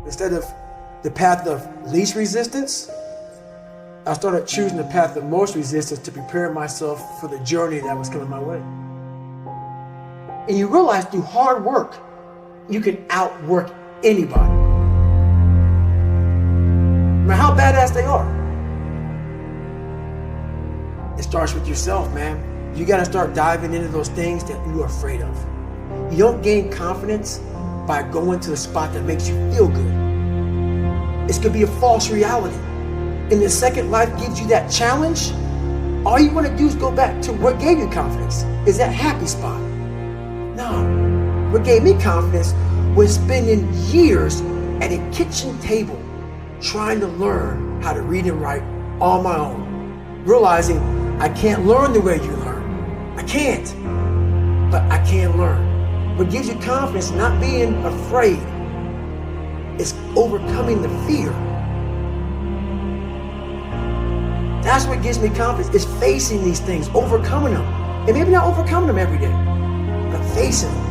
Instead of the path of least resistance, I started choosing the path of most resistance to prepare myself for the journey that was coming my way. And you realize through hard work, you can outwork anybody, no matter how badass they are. It starts with yourself, man. You gotta start diving into those things that you're afraid of. You don't gain confidence by going to the spot that makes you feel good. It's gonna be a false reality. And the second life gives you that challenge, all you wanna do is go back to what gave you confidence, is that happy spot. No, what gave me confidence was spending years at a kitchen table trying to learn how to read and write on my own, realizing I can't learn the way you learn. I can't, but I can learn. What gives you confidence, not being afraid, is overcoming the fear. That's what gives me confidence, is facing these things, overcoming them. And maybe not overcoming them every day, but facing them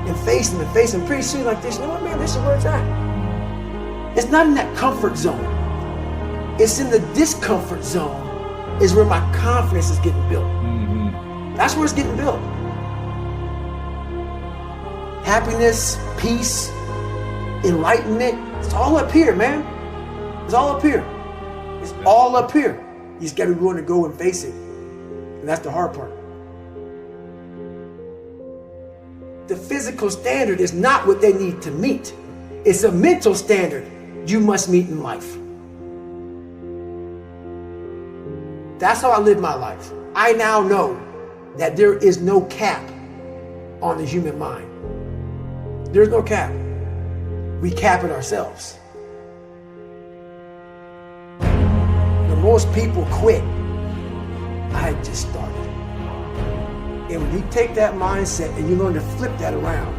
and facing them and facing them. Pretty soon like this, you know what, man, this is where it's at. It's not in that comfort zone. It's in the discomfort zone is where my confidence is getting built. Mm-hmm. That's where it's getting built. Happiness, peace, enlightenment, it's all up here, man. It's all up here. It's all up here. You just gotta be willing to go and face it. And that's the hard part. The physical standard is not what they need to meet. It's a mental standard you must meet in life. That's how I live my life. I now know that there is no cap on the human mind. There's no cap. We cap it ourselves. The most people quit. I had just started. And when you take that mindset and you learn to flip that around,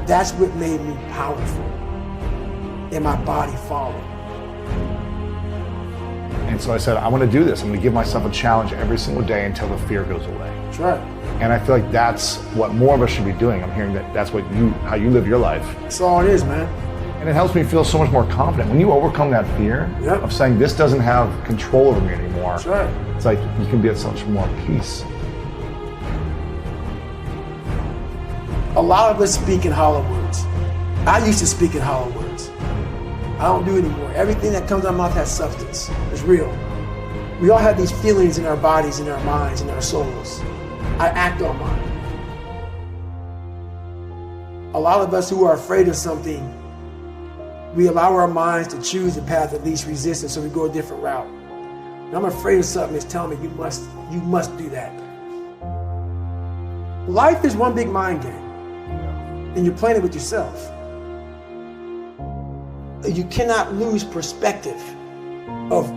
that's what made me powerful. And my body followed. And so I said, I want to do this. I'm going to give myself a challenge every single day until the fear goes away. That's right. And I feel like that's what more of us should be doing. I'm hearing that that's how you live your life. That's all it is, man. And it helps me feel so much more confident. When you overcome that fear of saying this doesn't have control over me anymore, that's right. It's like you can be at so much more peace. A lot of us speak in hollow words. I used to speak in hollow words. I don't do it anymore. Everything that comes out of my mouth has substance. It's real. We all have these feelings in our bodies, in our minds, in our souls. I act on mine. A lot of us who are afraid of something, we allow our minds to choose the path of least resistance, so we go a different route. When I'm afraid of something, it's telling me you must do that. Life is one big mind game, and you're playing it with yourself. You cannot lose perspective of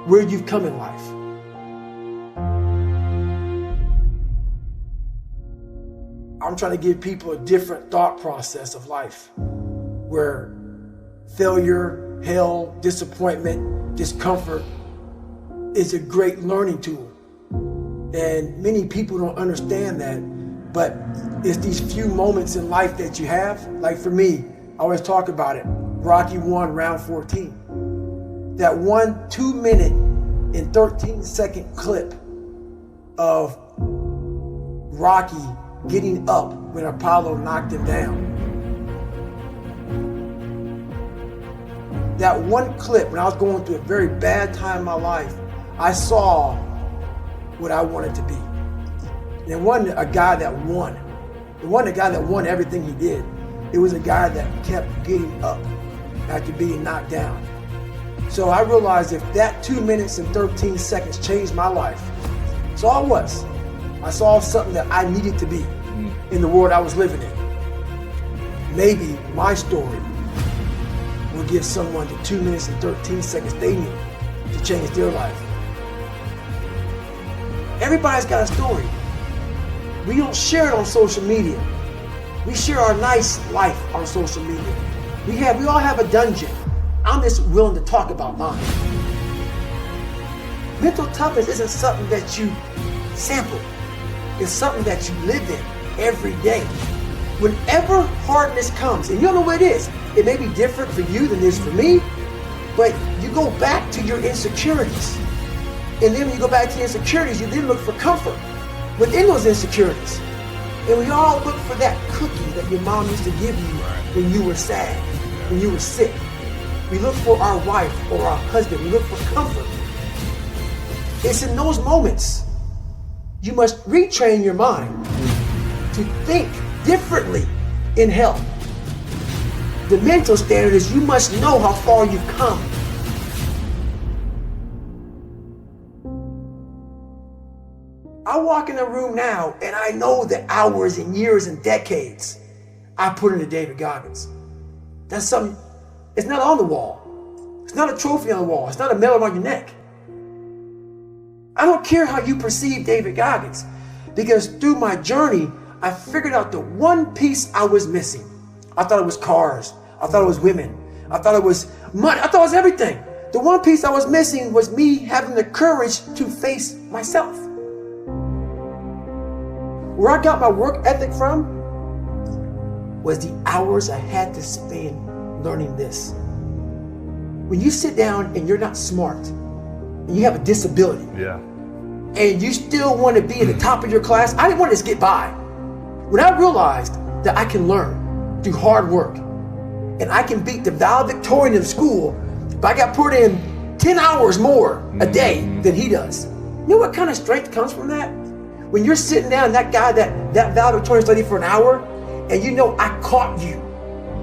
where you've come in life. I'm trying to give people a different thought process of life, where failure, hell, disappointment, discomfort is a great learning tool. And many people don't understand that, but it's these few moments in life that you have. Like for me, I always talk about it. Rocky 1, round 14. That 2 minute and 13-second clip of Rocky getting up when Apollo knocked him down. That one clip, when I was going through a very bad time in my life, I saw what I wanted to be. And it wasn't a guy that won. It wasn't a guy that won everything he did. It was a guy that kept getting up after being knocked down. So I realized if that 2 minutes and 13 seconds changed my life, that's all it was. I saw something that I needed to be in the world I was living in. Maybe my story will give someone the 2 minutes and 13 seconds they need to change their life. Everybody's got a story. We don't share it on social media. We share our nice life on social media. We all have a dungeon. I'm just willing to talk about mine. Mental toughness isn't something that you sample. It's something that you live in every day. Whenever hardness comes, and you don't know what it is, it may be different for you than it is for me, but you go back to your insecurities. And then when you go back to your insecurities, you then look for comfort within those insecurities. And we all look for that cookie that your mom used to give you when you were sad, when you were sick. We look for our wife or our husband. We look for comfort. It's in those moments you must retrain your mind to think differently in health. The mental standard is you must know how far you've come. I walk in a room now and I know the hours and years and decades I put into David Goggins. That's something, it's not on the wall. It's not a trophy on the wall. It's not a medal on your neck. I don't care how you perceive David Goggins, because through my journey, I figured out the one piece I was missing. I thought it was cars. I thought it was women. I thought it was money. I thought it was everything. The one piece I was missing was me having the courage to face myself. Where I got my work ethic from was the hours I had to spend learning this. When you sit down and you're not smart, and you have a disability, and you still want to be at the top of your class, I didn't want to just get by. When I realized that I can learn through hard work, and I can beat the valedictorian in school, but I got put in 10 hours more a day than he does. You know what kind of strength comes from that? When you're sitting down, that guy that valedictorian studied for an hour, and you know I caught you.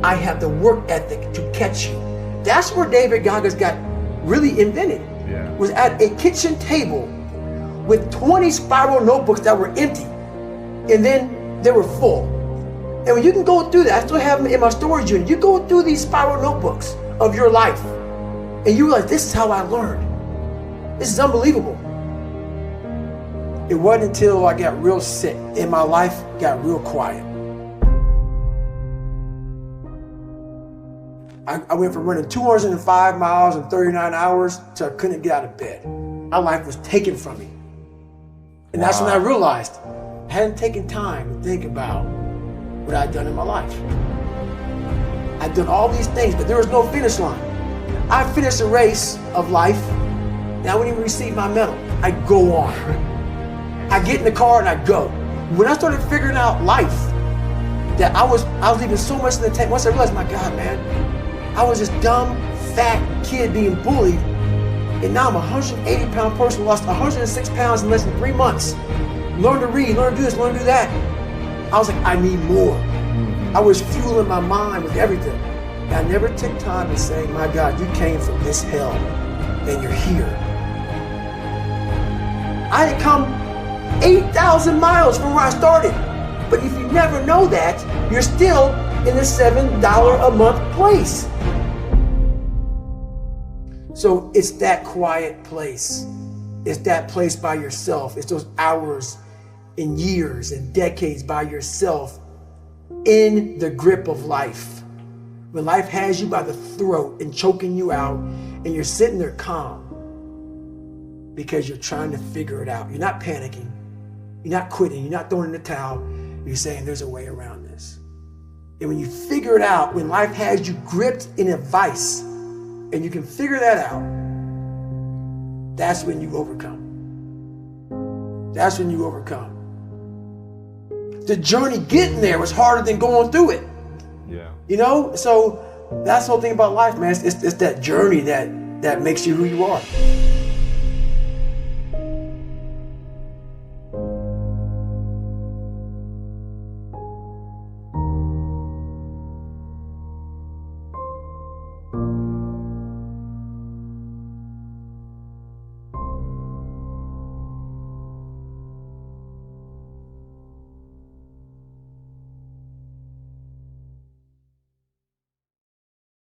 I have the work ethic to catch you. That's where David Goggins got really invented. Was at a kitchen table with 20 spiral notebooks that were empty, and then they were full. And when you can go through that, I still have them in my storage unit. You go through these spiral notebooks of your life, and you realize this is how I learned. This is unbelievable. It wasn't until I got real sick and my life got real quiet. I went from running 205 miles in 39 hours to I couldn't get out of bed. My life was taken from me. And that's when I realized I hadn't taken time to think about what I'd done in my life. I'd done all these things, but there was no finish line. I finished a race of life, and I wouldn't even receive my medal. I go on. I get in the car and I go. When I started figuring out life, that I was leaving so much in the tank. Once I realized, my God, man, I was this dumb, fat kid being bullied, and now I'm a 180-pound person who lost 106 pounds in less than 3 months. Learn to read, learn to do this, learn to do that. I was like, I need more. I was fueling my mind with everything. And I never took time to say, my God, you came from this hell, and you're here. I had come 8,000 miles from where I started. But if you never know that, you're still in the $7 a month place. So it's that quiet place. It's that place by yourself. It's those hours and years and decades by yourself in the grip of life. When life has you by the throat and choking you out, and you're sitting there calm because you're trying to figure it out. You're not panicking. You're not quitting. You're not throwing in the towel. You're saying there's a way around this. And when you figure it out, when life has you gripped in a vice, and you can figure that out, that's when you overcome. That's when you overcome. The journey getting there was harder than going through it. Yeah. You know? So that's the whole thing about life, man. It's that journey that makes you who you are.